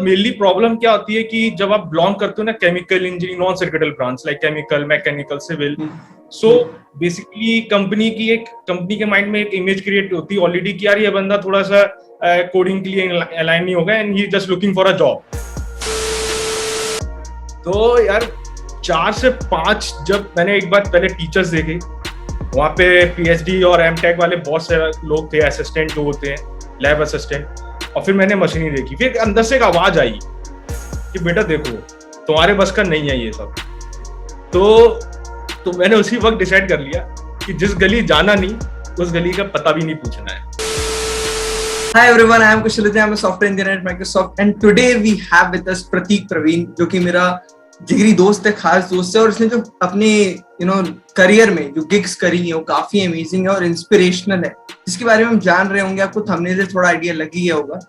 मतलब mainly problem क्या होती है कि जब आप बिलोंग करते हो ना chemical engineering non circuital branch like chemical mechanical civil, so basically company के माइंड में एक इमेज क्रिएट होती है ऑलरेडी कि यार ये बंदा थोड़ा सा कोडिंग के लिए अलाइन नहीं होगा and he just looking for a job. तो यार 4 से 5 जब मैंने एक बार पहले टीचर्स देखे, वहाँ पे पीएचडी और एमटेक वाले बहुत से लोग थे, असिस्टेंट जो होते हैं लैब असिस्टेंट, और फिर मैंने मशीनरी देखी। फिर अंदर से एक आवाज आई कि बेटा देखो तुम्हारे बस का नहीं है ये सब। तो मैंने उसी वक्त डिसाइड कर लिया कि जिस गली जाना नहीं उस गली का पता भी नहीं पूछना है। Hi everyone, I am Kushal. I am a software engineer at Microsoft and today we have with us Pratik Praveen, जो कि मेरा जिगरी दोस्त है, खास दोस्त है, और इसने जो अपने करियर में जो गिग्स करी है वो काफी अमेजिंग है और इंस्पिरेशनल है, जिसके बारे में हम जान रहे होंगे। आपको थंबनेल से थोड़ा आइडिया लग ही गया होगा।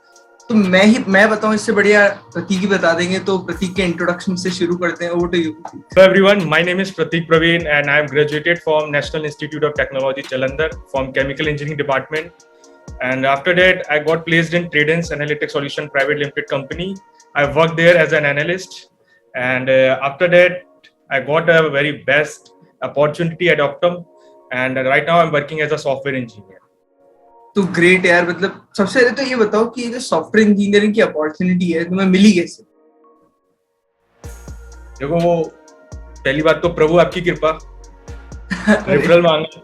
तो मैं बताऊं इससे बढ़िया प्रतीक ही बता देंगे। तो प्रतीक के इंट्रोडक्शन से शुरू करते हैं। Over to you. So everyone, my name is Pratik Praveen and I am graduated from National Institute of Technology Jalandhar from Chemical Engineering Department. And after that, I got placed in Tradence Analytics Solution Private Limited Company. I worked there as an analyst. And after that, I got a very best opportunity at Optum. And right now, I'm working as a software engineer. तो great यार। मतलब सबसे पहले तो ये बताओ कि जो सॉफ्टवेयर इंजीनियरिंग की अपॉर्चुनिटी है तुम्हें मिली कैसे? देखो, पहली बात तो प्रभु आपकी कृपा, रेफरल मांगा,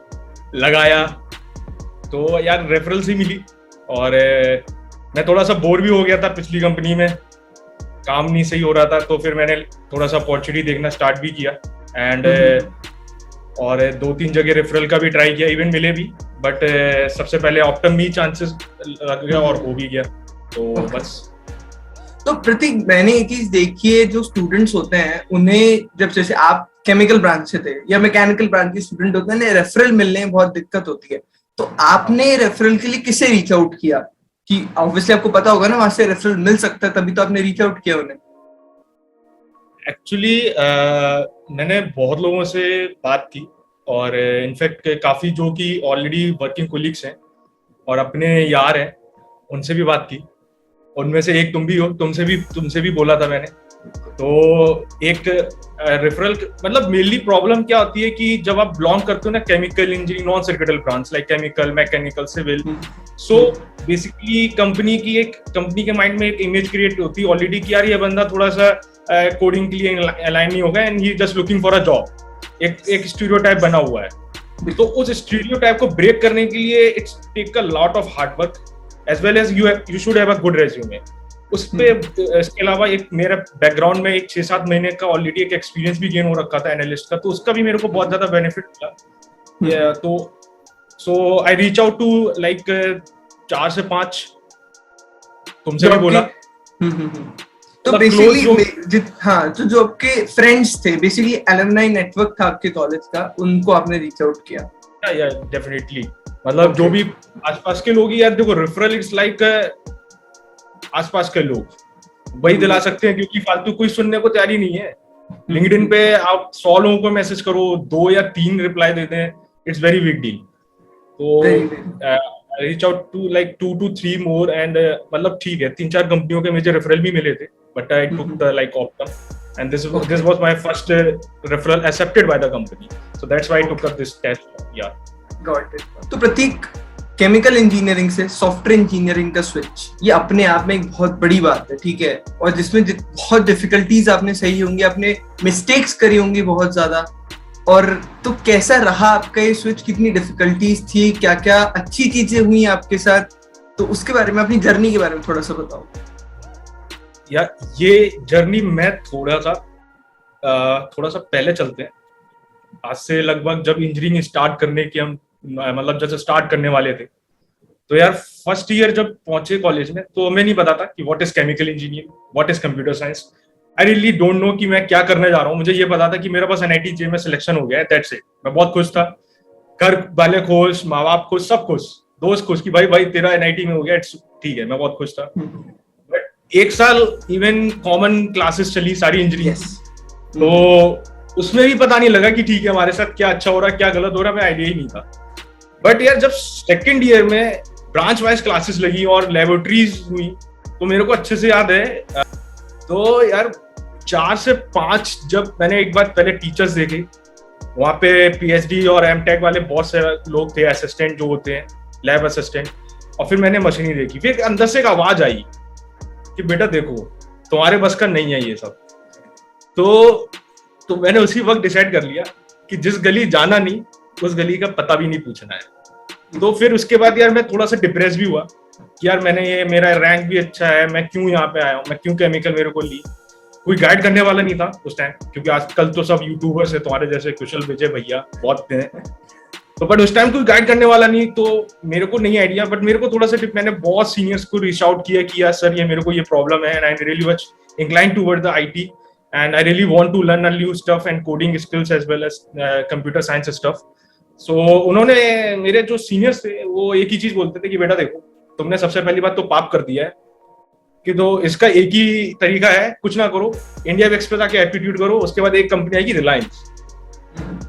लगाया, तो यार रेफरल से मिली। और मैं थोड़ा सा बोर भी हो गया था पिछली कंपनी में, काम नहीं सही हो रहा था, तो फिर मैंने थोड़ा सा अपॉर्चुनिटी देखना स्टार्ट भी किया। एंड और 2-3 जगह रेफरल का भी ट्राई किया, इवन मिले भी, बट सबसे पहले ऑप्टम भी चांसेस लग गया और हो भी गया, तो बस। तो प्रतीक, मैंने एक चीज देखी है, जो स्टूडेंट्स होते हैं उन्हें, जब जैसे आप केमिकल ब्रांच से थे या मैकेनिकल ब्रांच के स्टूडेंट होते हैं, रेफरल मिलने में बहुत दिक्कत होती है। तो आपने रेफरल के लिए किसे रीच आउट किया? कि ऑब्वियसली आपको पता होगा ना वहां से रेफरल मिल सकता है, तभी तो आपने रीच आउट किया उन्हें। एक्चुअली मैंने बहुत लोगों से बात की और इनफैक्ट काफी जो कि ऑलरेडी वर्किंग कोलिग्स हैं और अपने यार हैं, उनसे भी बात की। उनमें से एक तुम भी हो, तुमसे भी बोला था मैंने। तो एक रेफरल, मतलब मेनली प्रॉब्लम क्या होती है कि जब आप बिलोंग करते हो ना chemical engineering non circuital branch like chemical mechanical civil, so basically company के माइंड में एक इमेज क्रिएट होती है ऑलरेडी कि यार ये बंदा थोड़ा सा कोडिंग के लिए अलाइन नहीं होगा and he just looking for a job. एक स्टीरियोटाइप बना हुआ है। तो उस स्टीरियोटाइप को ब्रेक करने के लिए it's take a lot of hard work as well as you should have a good resume. उस पे इसके अलावा एक मेरा बैकग्राउंड में एक 6-7 महीने का ऑलरेडी एक एक्सपीरियंस भी गेन हो रखा था एनालिस्ट का, तो उसका भी मेरे को बहुत ज्यादा बेनिफिट मिला। तो so I reach out to like 4 से 5, तुमसे भी बोला। तो बेसिकली हाँ, जो आपके फ्रेंड्स थे, बेसिकली एलुमनाई नेटवर्क था आपके कॉलेज का, उनको आपने रीच आउट किया? या डेफिनेटली, मतलब जो भी आसपास के लोग, यार देखो रेफरल इट्स लाइक आसपास के लोग वही दिला सकते हैं, क्योंकि फालतू कोई सुनने को तैयारी नहीं है। लिंक्डइन पे आप 100 लोगों को मैसेज करो, 2 या 3 रिप्लाई देते हैं, इट्स वेरी बिग डील। तो reach out to like 2 to 3 more and मतलब ठीक है, 3-4 कंपनियों के मुझे रेफरल भी मिले थे, but I took the like Optum and this was my first referral accepted by the company, so that's why I took up this test. Yeah got it. तो प्रतीक, केमिकल इंजीनियरिंग से सॉफ्टवेयर इंजीनियरिंग का switch, ये अपने आप में एक बहुत बड़ी बात है, ठीक है, और जिसमें बहुत डिफिकल्टीज आपने सही होंगी, आपने मिस्टेक्स करी होंगी बहुत ज्यादा। और तो कैसा रहा आपका ये स्विच? कितनी डिफिकल्टीज थी, क्या क्या अच्छी चीजें हुई आपके साथ? तो उसके बारे में, अपनी जर्नी के बारे में थोड़ा सा बताओ। यार ये जर्नी में थोड़ा सा पहले चलते हैं। आज से लगभग जब इंजीनियरिंग स्टार्ट करने की हम मतलब जैसे स्टार्ट करने वाले थे, तो यार फर्स्ट ईयर जब पहुंचे कॉलेज में, तो हमें नहीं पता था कि what is chemical engineering, what is computer science. I really don't know कि मैं क्या करने जा रहा हूँ। मुझे ये पता था कि मेरे पास NIT JEE में सिलेक्शन हो गया है, दैट्स इट। मैं बहुत खुश था, घर वाले खुश, माँ बाप खुश, सब खुश, दोस्त खुश कि भाई तेरा NIT में हो गया, ठीक है, मैं बहुत खुश था। बट 1 साल इवन कॉमन क्लासेस चली सारी इंजीनियरिंग, तो उसमें भी पता नहीं लगा कि ठीक है हमारे साथ क्या अच्छा हो रहा है, क्या गलत हो रहा है, मैं आइडिया ही नहीं था। बट यार जब सेकेंड ईयर में ब्रांच वाइज क्लासेस लगी और लेबोरेटरीज हुई, तो मेरे को अच्छे से याद है। तो यार 4 से 5 जब मैंने एक बार पहले टीचर्स देखे, वहाँ पे पीएचडी और एमटेक वाले बहुत से लोग थे, असिस्टेंट जो होते हैं, लैब असिस्टेंट, और फिर मैंने मशीनरी देखी। फिर अंदर से एक आवाज आई कि बेटा देखो तुम्हारे बस का नहीं है ये सब। तो मैंने उसी वक्त डिसाइड कर लिया कि जिस गली जाना नहीं उस गली का पता भी नहीं पूछना है। तो फिर उसके बाद यार मैं थोड़ा सा डिप्रेस भी हुआ कि यार मैंने ये, मेरा रैंक भी अच्छा है, मैं क्यों यहाँ पे आया हूँ, मैं क्यों केमिकल मेरे को ली। कोई गाइड करने वाला नहीं था उस टाइम, क्योंकि आजकल तो सब यूट्यूबर्स है, तुम्हारे जैसे कुशल विजय भैया बहुत हैं। तो बट उस टाइम कोई गाइड करने वाला नहीं, तो मेरे को नहीं आइडिया। बट मेरे को थोड़ा सा मैंने बहुत सीनियर्स को रीच आउट किया कि यार सर ये मेरे को ये प्रॉब्लम है, and I really much inclined toward the IT, and I really want to learn a new stuff and coding skills as well as computer science stuff. So उन्होंने, मेरे जो सीनियर्स थे वो एक ही चीज बोलते थे कि बेटा देखो तुमने सबसे पहली बात तो पाप कर दिया है, कि तो इसका एक ही तरीका है, कुछ ना करो, इंडिया वेक्स पे जाके एप्टीट्यूड करो, उसके बाद एक कंपनी आएगी रिलायंस,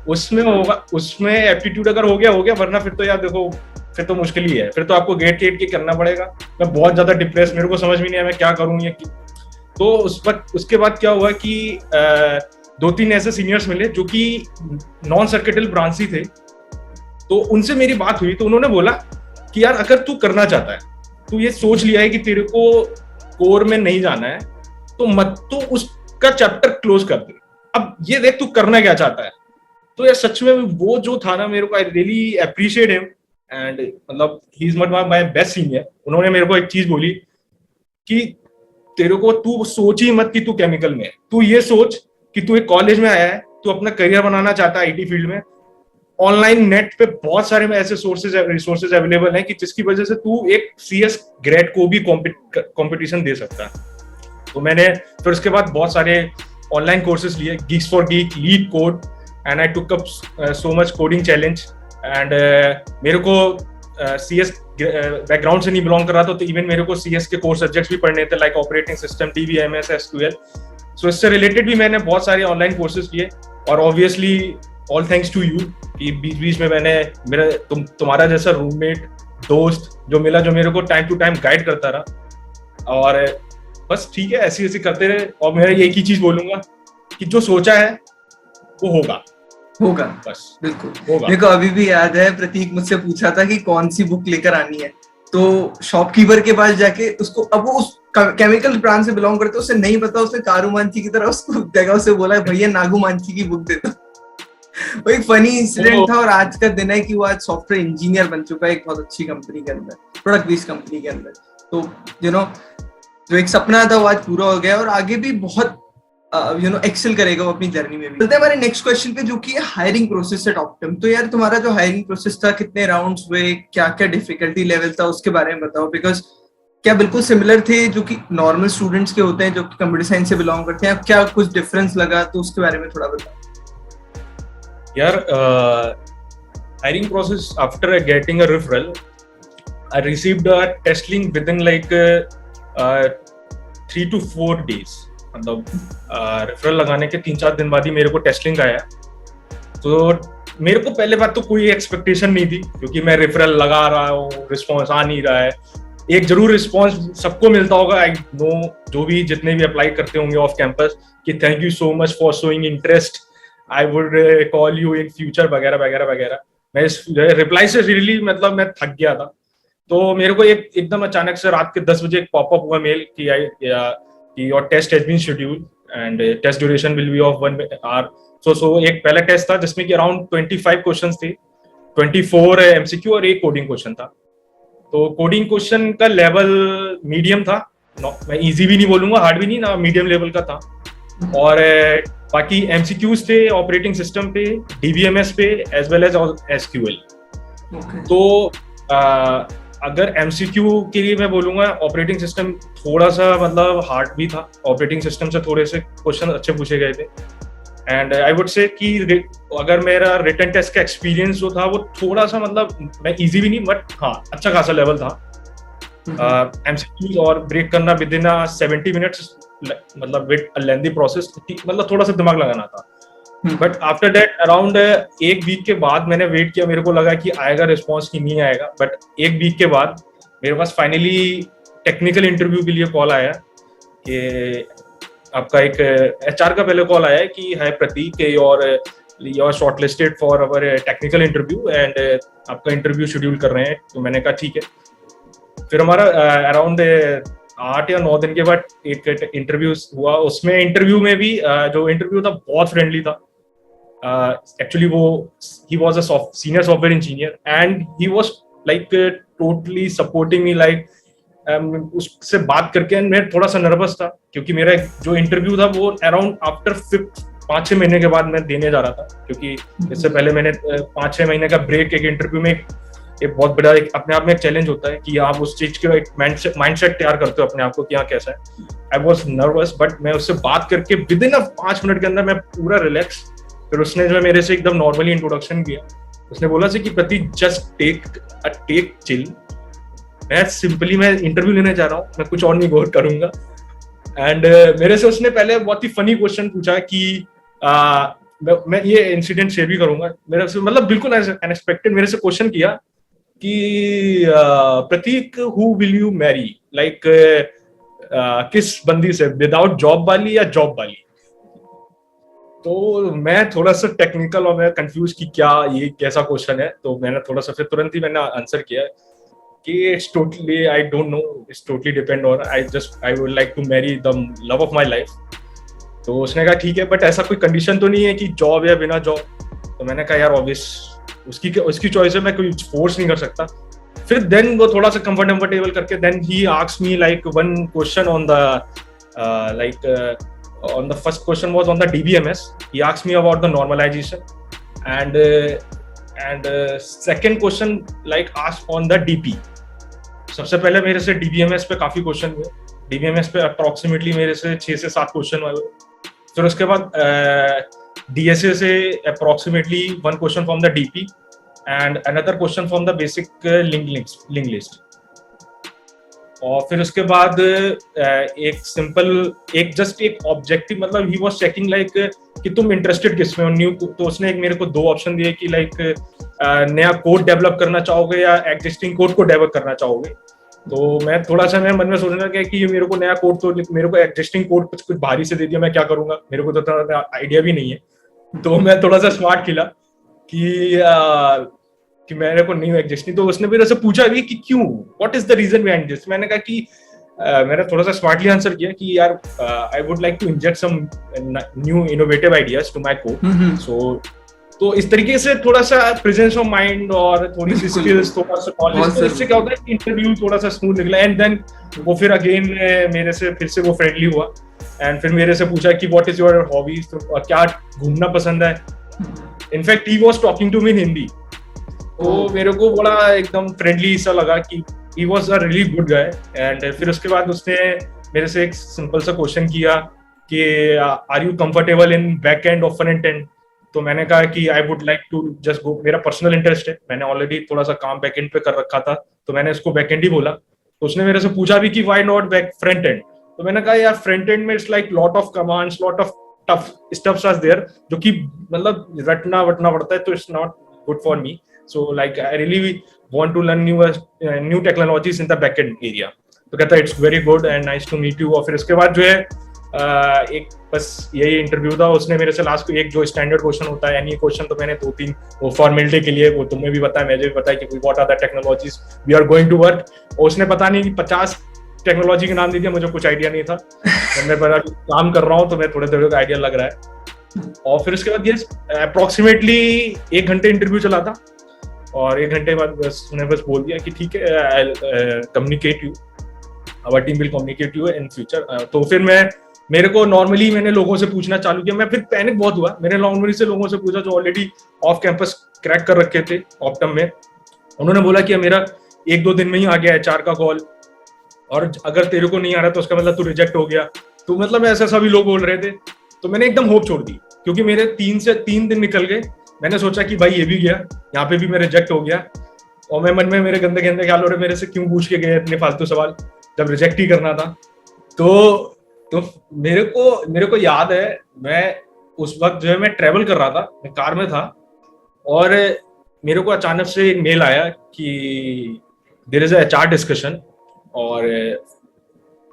उसमें होगा, उसमें एप्टीट्यूड अगर हो गया, वरना फिर तो यार देखो फिर तो मुश्किल ही है, फिर तो आपको गेट के करना पड़ेगा। मैं बहुत ज्यादा डिप्रेस, मेरे को समझ में नहीं आया मैं क्या करूँ ये। तो उस वक्त उसके बाद क्या हुआ कि 2-3 ऐसे सीनियर्स मिले जो कि नॉन सर्किटल ब्रांच थे। तो उनसे मेरी बात हुई, तो उन्होंने बोला कि यार अगर तू करना चाहता है, तू ये सोच लिया है कि तेरे को कोर में नहीं जाना है, तो मत, तो उसका चैप्टर क्लोज कर दे, अब ये देख तू करना क्या चाहता है। तो यार सच में वो जो था ना, मेरे को I really appreciate him, and मतलब he is my best senior. उन्होंने मेरे को एक चीज बोली कि तेरे को, तू सोच ही मत कि तू केमिकल में है, तू ये सोच कि तू एक कॉलेज में आया है, तू अपना करियर बनाना चाहता है आईटी फील्ड में। ऑनलाइन नेट पे बहुत सारे ऐसे रिसोर्सेज अवेलेबल हैं कि जिसकी वजह से तू एक सीएस ग्रेड को भी कंपटीशन दे सकता है। तो मैंने फिर उसके बाद बहुत सारे ऑनलाइन कोर्सेज लिए, Geeks for geek, leet code, and I took up so much coding challenge. And मेरे को सीएस बैकग्राउंड से नहीं बिलोंग कर रहा था, तो इवन मेरे को सीएस के कोर सब्जेक्ट्स भी पढ़ने थे, like operating system, DBMS, SQL. So इससे रिलेटेड भी मैंने बहुत सारे ऑनलाइन कोर्सेज लिए, और obviously all thanks to you कि बीच बीच में मैंने तुम्हारा जैसा रूममेट दोस्त जो मिला, जो मेरे को टाइम टू टाइम गाइड करता रहा। और बस ठीक है, ऐसी ऐसी करते रहे। और मैं एक ही चीज बोलूंगा कि जो सोचा है वो होगा, बस बिल्कुल होगा। मेरे को अभी भी याद है, प्रतीक मुझसे पूछा था कि कौन सी बुक लेकर आनी है, तो शॉपकीपर के पास जाके उसको, अब वो उस केमिकल ब्रांच से बिलोंग करते, उसे नहीं पता, उसने कारू मांची की तरह उसको देखा, उसे बोला भैया नागू मांची की बुक दे दो। वो एक फनी इंसिडेंट था, और आज का दिन है कि वो आज सॉफ्टवेयर इंजीनियर बन चुका है एक बहुत अच्छी कंपनी के अंदर, प्रोडक्ट बेस्ड कंपनी के अंदर। तो जो एक सपना था वो आज पूरा हो गया, और आगे भी बहुत एक्सेल करेगा वो अपनी जर्नी में भी। चलते हैं हमारे नेक्स्ट क्वेश्चन पे, जो कि है हायरिंग प्रोसेस एट ऑप्टिम। तो यार तुम्हारा जो हायरिंग प्रोसेस था, कितने राउंड्स हुए, क्या क्या डिफिकल्टी लेवल था, उसके बारे में बताओ। बिकॉज क्या बिल्कुल सिमिलर थे जो कि नॉर्मल स्टूडेंट्स के होते हैं जो कि कंप्यूटर साइंस से बिलोंग करते हैं, क्या कुछ डिफरेंस लगा, तो उसके बारे में थोड़ा बताओ यार। hiring process, after getting a referral, I received a test link within like 3 to 4 days. मतलब रेफरल लगाने के 3-4 दिन बाद ही मेरे को टेस्ट लिंक आया। तो मेरे को पहले बात तो कोई एक्सपेक्टेशन नहीं थी, क्योंकि मैं रेफरल लगा रहा हूँ, रिस्पॉन्स आ नहीं रहा है। एक जरूर रिस्पॉन्स सबको मिलता होगा, आई नो, जो भी जितने भी अप्लाई करते होंगे ऑफ कैंपस, कि thank you so much for showing interest, I would call you in future वगैरह वगैरह वगैरह। मैं इस रिप्लाई से रियली मतलब मैं थक गया था। तो मेरे को एकदम अचानक से रात के 10 बजे एक पॉपअप हुआ मेल कि your test has been scheduled and test duration will be of 1 hour। सो एक पहला टेस्ट था जिसमें कि अराउंड 25 क्वेश्चंस थे, 24 एमसीक्यू और एक कोडिंग क्वेश्चन था। तो कोडिंग क्वेश्चन का लेवल मीडियम था, मैं इजी भी नहीं बोलूंगा, हार्ड भी नहीं ना, मीडियम लेवल का था। और बाकी एमसीक्यूज थे ऑपरेटिंग सिस्टम पे, डीबीएमएस पे, एज वेल एज एसक्यूएल। तो अगर एमसीक्यू के लिए मैं बोलूंगा, ऑपरेटिंग सिस्टम थोड़ा सा मतलब हार्ड भी था, ऑपरेटिंग सिस्टम से थोड़े से क्वेश्चन अच्छे पूछे गए थे। एंड आई वुड से कि अगर मेरा रिटन टेस्ट का एक्सपीरियंस जो था वो थोड़ा सा मतलब मैं इजी भी नहीं, बट हाँ अच्छा खासा लेवल था। एमसीक्यूज और ब्रेक करना विद इन 70 मिनट्स, मतलब विद अ लेंथी प्रोसेस, मतलब थोड़ा सा दिमाग लगाना था। But after that around 1 week के बाद मैंने वेट किया, मेरे को लगा कि आएगा रिस्पॉन्स की नहीं आएगा। बट 1 वीक के बाद मेरे पास फाइनली टेक्निकल इंटरव्यू के लिए कॉल आया कि आपका एक एचआर का पहले कॉल आया है कि hi Pratik, your shortlisted for our technical interview and आपका इंटरव्यू शेड्यूल कर रहे हैं। तो मैंने कहा ठीक है। फिर हमारा अराउंड 8 या 9 दिन के बाद एक इंटरव्यू हुआ। उसमें इंटरव्यू में भी जो इंटरव्यू था बहुत फ्रेंडली था। एक्चुअली वो he was a senior software engineer and he was like totally supporting me, like उससे बात करके मैं थोड़ा सा नर्वस था क्योंकि मेरा जो इंटरव्यू था वो अराउंड आफ्टर 5-6 महीने के बाद मैं देने जा रहा था, क्योंकि इससे पहले मैंने 5-6 महीने का ब्रेक एक इंटरव्यू में एक बहुत बड़ा एक अपने आप में एक चैलेंज होता है कि आप उस चीज के एक माइंडसेट तैयार करते हो अपने आप को कि हाँ कैसा है। आई वॉज नर्वस बट मैं उससे बात करके विद इन 5 मिनट के अंदर मैं पूरा रिलैक्स। फिर उसने जो है मेरे से एकदम नॉर्मली इंट्रोडक्शन किया। उसने बोला से कि प्रतीक जस्ट टेक चिल, मैं इंटरव्यू लेने जा रहा हूँ, मैं कुछ और नहीं गौर करूंगा। एंड मेरे से उसने पहले बहुत ही फनी क्वेश्चन पूछा कि मैं ये इंसिडेंट शेयर भी करूंगा। मेरे से मतलब बिल्कुल अनएक्सपेक्टेड मेरे से क्वेश्चन किया कि Pratik who will you marry, like किस बंदी से, विदाउट जॉब वाली या जॉब वाली। तो मैं थोड़ा सा टेक्निकल और मैं कंफ्यूज कि क्या ये कैसा क्वेश्चन है। तो मैंने थोड़ा सा फिर तुरंत ही मैंने आंसर किया कि it's totally I don't know, it's totally depend on I would like to marry the love of my life. तो उसने कहा ठीक है बट ऐसा कोई कंडीशन तो नहीं है कि जॉब या बिना जॉब। तो मैंने कहा यार ऑब्वियस उसकी चॉइस है, मैं कोई फोर्स नहीं कर सकता। फिर देन वो थोड़ा सा कंफर्टेबल करके देन ही asked me like one question on the on the first question was on the DBMS. He asked me about the normalization and second question like asked on the DP. सबसे पहले मेरे से DBMS पे काफी question हुए। DBMS पे approximately मेरे से 6 से 7 क्वेश्चन हुए। फिर उसके बाद DSA से approximately 1 question from the DP and another question from the basic link list. और फिर उसके बाद एक जस्ट एक ऑब्जेक्टिव, मतलब ही वाज चेकिंग लाइक कि तुम इंटरेस्टेड किस में हो न्यू। तो उसने मेरे को 2 ऑप्शन दिए कि लाइक नया कोड डेवलप करना चाहोगे या एग्जिस्टिंग कोड को डेवलप करना चाहोगे। तो मैं थोड़ा सा मैं मन में सोचने लगा कि मेरे को नया कोड, तो मेरे को एग्जिस्टिंग कोड कुछ भारी से दे दिया, मैं क्या करूंगा, मेरे को तो थोड़ा आइडिया भी नहीं है। तो मैं थोड़ा सा स्मार्ट खिला कि मेरे को नहीं एग्जिस्ट नहीं। तो उसने मेरे से पूछा भी कि क्यों, what is the reason behind this. मैंने कहा कि मैंने थोड़ा सा स्मार्टली आंसर किया कि यार I would like to inject some new innovative ideas to my code. So तो इस तरीके से थोड़ा सा प्रेजेंस ऑफ माइंड और थोड़ी सी स्किल्स, थोड़ा सा नॉलेज, तो इससे क्या होता है कि इंटरव्यू थोड़ा सा स्मूथ निकला। एंड देन वो फिर अगेन मेरे से फिर से वो फ्रेंडली हुआ एंड फिर मेरे से पूछा कि व्हाट इज योर हॉबीज, तो क्या घूमना पसंद है। In fact he was talking to me in Hindi. तो मेरे को बड़ा एकदम फ्रेंडली सा लगा कि he was a really good guy। And फिर उसके बाद उसने मेरे से एक सिंपल सा क्वेश्चन किया कि are you comfortable in back end और फ्रंट एंड। तो मैंने कहा कि I would like to just go, मेरा पर्सनल इंटरेस्ट है, मैंने ऑलरेडी थोड़ा सा काम बैक एंड पे कर रखा था, तो मैंने इसको बैक एंड ही बोला। तो उसने मेरे से पूछा भी कि why not back front end. तो मैंने कहा यार फ्रंट एंड में it's like lot of commands, lot of tough stuffs are there, जो कि मतलब रटना पड़ता है, तो it's not good for me. So like I really want to learn new technologies in the backend area। तो कहता है it's very good and nice to meet you। और फिर उसके बाद जो है एक बस यही इंटरव्यू था। उसने मेरे से लास्ट को एक जो स्टैंडर्ड क्वेश्चन होता है, एनी क्वेश्चन, तो मैंने 2-3 वो फॉर्मेलिटी के लिए, वो तुम्हें भी बताया, मुझे भी बताया कि what are the technologies we are going to work. और उसने पता नहीं 50 टेक्नोलॉजी के नाम दे दिया, मुझे कुछ आइडिया नहीं था। मैं बड़ा काम कर रहा हूँ तो मैं थोड़े आइडिया लग रहा है। और फिर उसके बाद ये अप्रोक्सीमेटली 1 घंटे इंटरव्यू चला था। और 1 घंटे बाद उसने बस बोल दिया कि ठीक है, I communicate you, our team will communicate you in future. तो फिर मेरे को नॉर्मली मैंने लोगों से पूछना चालू किया। मैं फिर पैनिक बहुत हुआ, मैंने नॉर्मली से लोगों से पूछा जो ऑलरेडी ऑफ कैंपस क्रैक कर रखे थे ऑप्टम में। उन्होंने बोला कि मेरा 1-2 दिन में ही आ गया एचआर का कॉल, और अगर तेरे को नहीं आ रहा तो उसका मतलब तू रिजेक्ट हो गया। तो मतलब ऐसा सभी लोग बोल रहे थे। तो मैंने एकदम होप छोड़ दी, क्योंकि मेरे 3 दिन निकल गए। मैंने सोचा कि भाई ये भी गया, यहाँ पे भी मैं रिजेक्ट हो गया। और मैं मन में मेरे गंदे ख्याल हो रहे, मेरे से क्यों पूछ के गए इतने फालतू सवाल जब रिजेक्ट ही करना था। तो मेरे को याद है, मैं उस वक्त जो है मैं ट्रेवल कर रहा था, मैं कार में था, और मेरे को अचानक से एक मेल आया कि there is a HR discussion और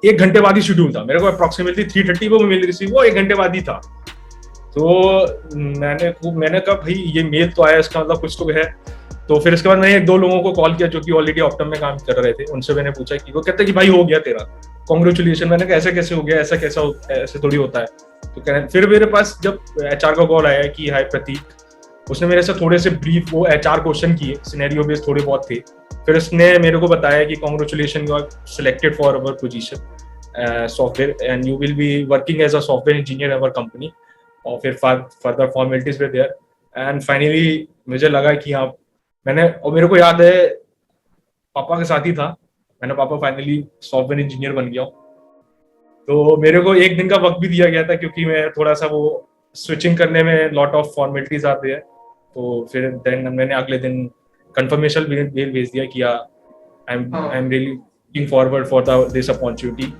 1 घंटे बाद ही शेड्यूल था, मेरे को अप्रोक्सीमेटली 3:30 पे मेल रिसीव हुआ, 1 घंटे बाद ही था। तो मैंने कहा भाई ये मेल तो आया, इसका मतलब कुछ तो है। तो फिर इसके बाद मैंने 1-2 लोगों को कॉल किया जो कि ऑलरेडी ऑप्टम में काम कर रहे थे, उनसे मैंने पूछा कि वो कहते कि भाई हो गया तेरा, कॉन्ग्रेचुलेशन। मैंने कहा ऐसे कैसे हो गया, ऐसे थोड़ी होता है। तो कह रहे, फिर मेरे पास जब HR का कॉल आया कि हाय प्रतीक, उसने मेरे से थोड़े से ब्रीफ वो HR क्वेश्चन किए, सिनेरियो बेस्ड थोड़े बहुत थे। फिर उसने मेरे को बताया कि congratulation, you are selected for our position software and you will be working as a software engineer our company. और फिर further formalities were there and finally मुझे लगा कि हाँ और मेरे को याद है पापा के साथ ही था, मैंने पापा फाइनली सॉफ्टवेयर इंजीनियर बन गया हूँ। तो मेरे को 1 दिन का वक्त भी दिया गया था क्योंकि मैं थोड़ा सा वो स्विचिंग करने में लॉट ऑफ फॉर्मेलिटीज आते हैं। तो फिर देन मैंने अगले दिन कंफर्मेशन मेल भेज दिया कि I am really looking forward for this opportunity.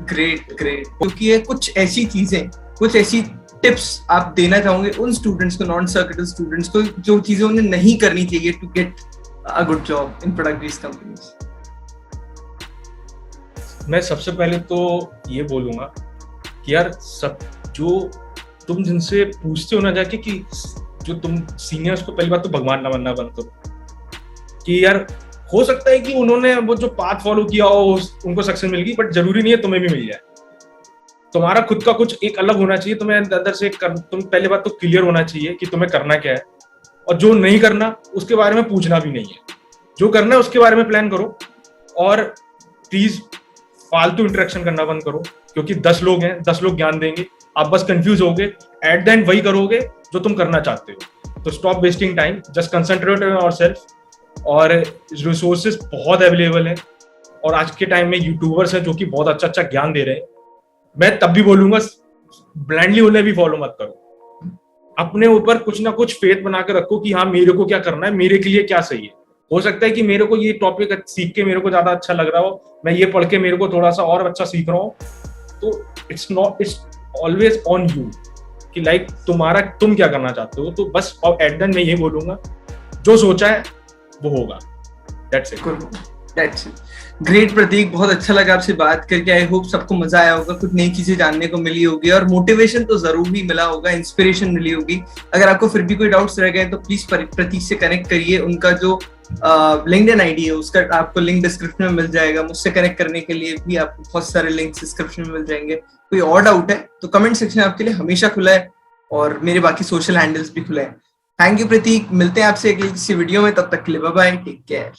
Great क्योंकि ये कुछ ऐसी चीजें, कुछ ऐसी टिप्स आप देना चाहोंगे उन स्टूडेंट्स को, नॉन सर्किटल स्टूडेंट्स को, जो चीजें उन्हें नहीं करनी चाहिए to get a good job in product based companies? मैं सबसे पहले तो ये बोलूंगा कि यार सब जो तुम जिनसे पूछते हो ना जाके कि जो तुम सीनियर्स को, पहली बात तो भगवान ना बनना बंद करो। कि यार हो सकता है कि उन्होंने वो जो पाथ फॉलो किया हो उनको सक्सेस मिल गई, बट जरूरी नहीं है तुम्हें भी मिल जाए। तुम्हारा खुद का कुछ एक अलग होना चाहिए, तुम्हें अंदर से तुम पहले बात तो क्लियर होना चाहिए कि तुम्हें करना क्या है, और जो नहीं करना उसके बारे में पूछना भी नहीं है। जो करना है उसके बारे में प्लान करो, और प्लीज फालतू इंटरेक्शन करना बंद करो, क्योंकि 10 लोग हैं, 10 लोग ज्ञान देंगे, आप बस कंफ्यूज होगे, एट द एंड वही करोगे जो तुम करना चाहते हो। तो stop wasting time, just concentrate on yourself. और रिसोर्सेज बहुत अवेलेबल है, और आज के टाइम में यूट्यूबर्स हैं जो कि बहुत अच्छा अच्छा ज्ञान दे रहे हैं। मैं तब भी बोलूंगा ब्लाइंडली उन्हें भी फॉलो मत करो, अपने ऊपर कुछ ना कुछ फेथ बना के रखो कि हाँ मेरे को क्या करना है, मेरे के लिए क्या सही है। हो सकता है कि मेरे को ये टॉपिक सीख के मेरे को ज्यादा अच्छा लग रहा हो, मैं ये पढ़ के मेरे को थोड़ा सा और अच्छा सीख रहा हूँ। तो इट्स ऑलवेज ऑन यू कि लाइक तुम क्या करना चाहते हो। तो बस एट द एंड मैं ये बोलूंगा, जो सोचा है वो होगा। That's it. ग्रेट प्रतीक, बहुत अच्छा लगा आपसे बात करके। आई होप सबको मजा आया होगा, कुछ नई चीजें जानने को मिली होगी, और मोटिवेशन तो जरूर भी मिला होगा, इंस्पिरेशन मिली होगी। अगर आपको फिर भी कोई डाउट्स रह गए तो प्लीज प्रतीक से कनेक्ट करिए। उनका जो लिंक्डइन आईडी है उसका आपको लिंक डिस्क्रिप्शन में मिल जाएगा। मुझसे कनेक्ट करने के लिए भी आपको बहुत सारे लिंक्स डिस्क्रिप्शन में मिल जाएंगे। कोई और डाउट है तो कमेंट सेक्शन आपके लिए हमेशा खुला है, और मेरे बाकी सोशल हैंडल्स भी खुले हैं। थैंक यू प्रतीक, मिलते हैं आपसे अगली किसी वीडियो में, तब तक के लिए बाय बाय, टेक केयर।